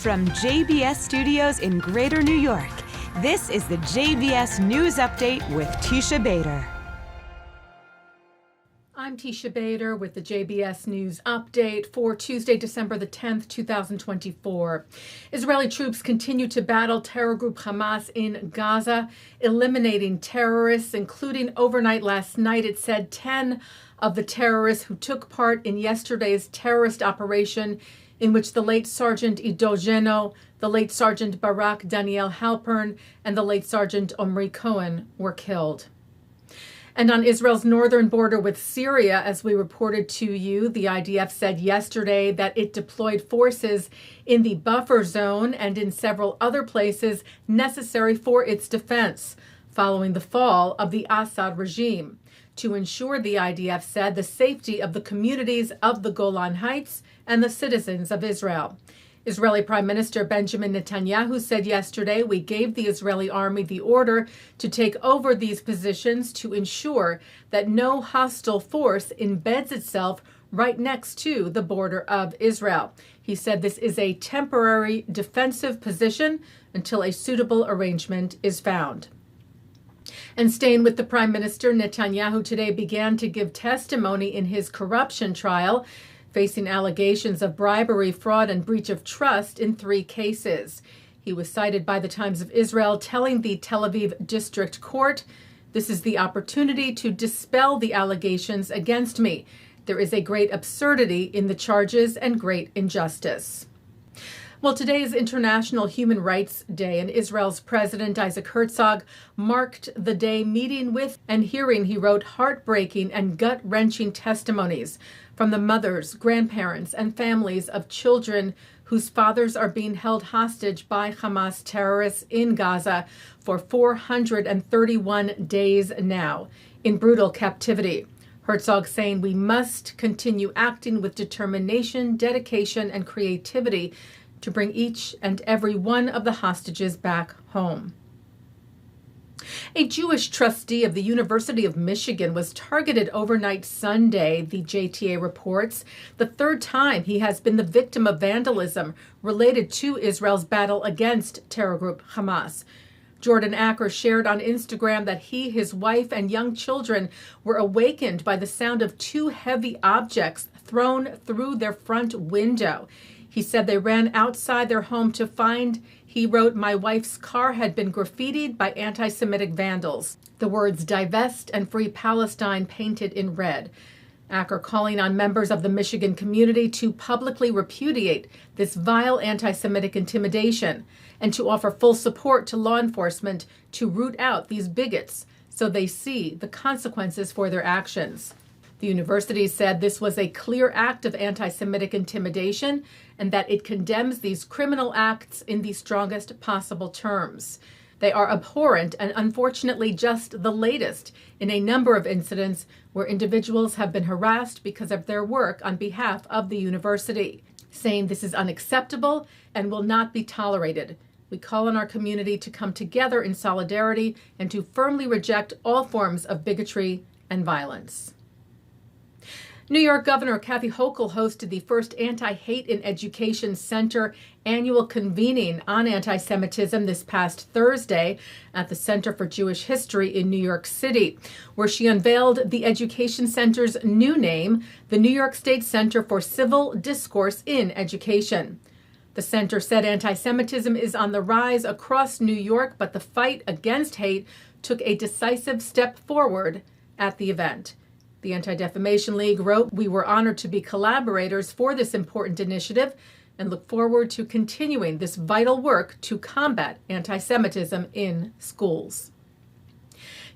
From JBS Studios in Greater New York, this is the JBS News Update with Teisha Bader. I'm Teisha Bader with the JBS News Update for Tuesday, December the 10th, 2024. Israeli troops continue to battle terror group Hamas in Gaza, eliminating terrorists, including overnight last night. It said 10 of the terrorists who took part in yesterday's terrorist operation in which the late Sergeant Ido Geno, the late Sergeant Barak Daniel Halpern, and the late Sergeant Omri Cohen were killed. And on Israel's northern border with Syria, as we reported to you, the IDF said yesterday that it deployed forces in the buffer zone and in several other places necessary for its defense, following the fall of the Assad regime, to ensure, the IDF said, the safety of the communities of the Golan Heights and the citizens of Israel. Israeli Prime Minister Benjamin Netanyahu said yesterday, "We gave the Israeli army the order to take over these positions to ensure that no hostile force embeds itself right next to the border of Israel." He said this is a temporary defensive position until a suitable arrangement is found. And staying with the Prime Minister, Netanyahu today began to give testimony in his corruption trial, facing allegations of bribery, fraud, and breach of trust in 3 cases. He was cited by the Times of Israel, telling the Tel Aviv District Court, "This is the opportunity to dispel the allegations against me. There is a great absurdity in the charges and great injustice." Well, today is International Human Rights Day, and Israel's President Isaac Herzog marked the day meeting with and hearing, he wrote, heartbreaking and gut-wrenching testimonies from the mothers, grandparents, and families of children whose fathers are being held hostage by Hamas terrorists in Gaza for 431 days now in brutal captivity. Herzog saying we must continue acting with determination, dedication, and creativity to bring each and every one of the hostages back home. A Jewish trustee of the University of Michigan was targeted overnight Sunday, the JTA reports, the 3rd time he has been the victim of vandalism related to Israel's battle against terror group Hamas. Jordan Acker shared on Instagram that he, his wife, and young children were awakened by the sound of 2 heavy objects thrown through their front window. He said they ran outside their home to find, he wrote, "My wife's car had been graffitied by anti-Semitic vandals. The words divest and free Palestine painted in red." Acker calling on members of the Michigan community to publicly repudiate this vile anti-Semitic intimidation and to offer full support to law enforcement to root out these bigots so they see the consequences for their actions. The university said this was a clear act of anti-Semitic intimidation and that it condemns these criminal acts in the strongest possible terms. They are abhorrent and unfortunately just the latest in a number of incidents where individuals have been harassed because of their work on behalf of the university, saying this is unacceptable and will not be tolerated. We call on our community to come together in solidarity and to firmly reject all forms of bigotry and violence. New York Governor Kathy Hochul hosted the first Anti-Hate in Education Center annual convening on anti-Semitism this past Thursday at the Center for Jewish History in New York City, where she unveiled the education center's new name, the New York State Center for Civil Discourse in Education. The center said anti-Semitism is on the rise across New York, but the fight against hate took a decisive step forward at the event. The Anti-Defamation League wrote, "We were honored to be collaborators for this important initiative and look forward to continuing this vital work to combat anti-Semitism in schools."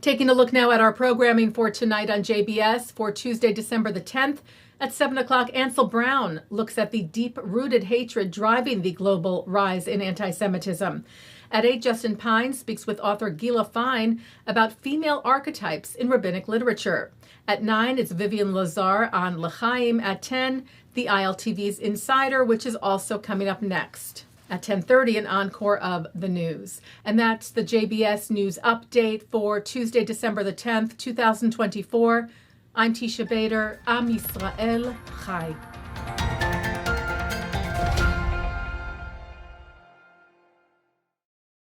Taking a look now at our programming for tonight on JBS for Tuesday, December the 10th. At 7 o'clock, Ansel Brown looks at the deep-rooted hatred driving the global rise in anti-Semitism. At 8, Justin Pine speaks with author Gila Fine about female archetypes in rabbinic literature. At 9, it's Vivian Lazar on L'chaim. At 10, the ILTV's Insider, which is also coming up next. At 10:30, an encore of the news. And that's the JBS News Update for Tuesday, December the 10th, 2024. I'm Teisha Bader. Am Yisrael Chai.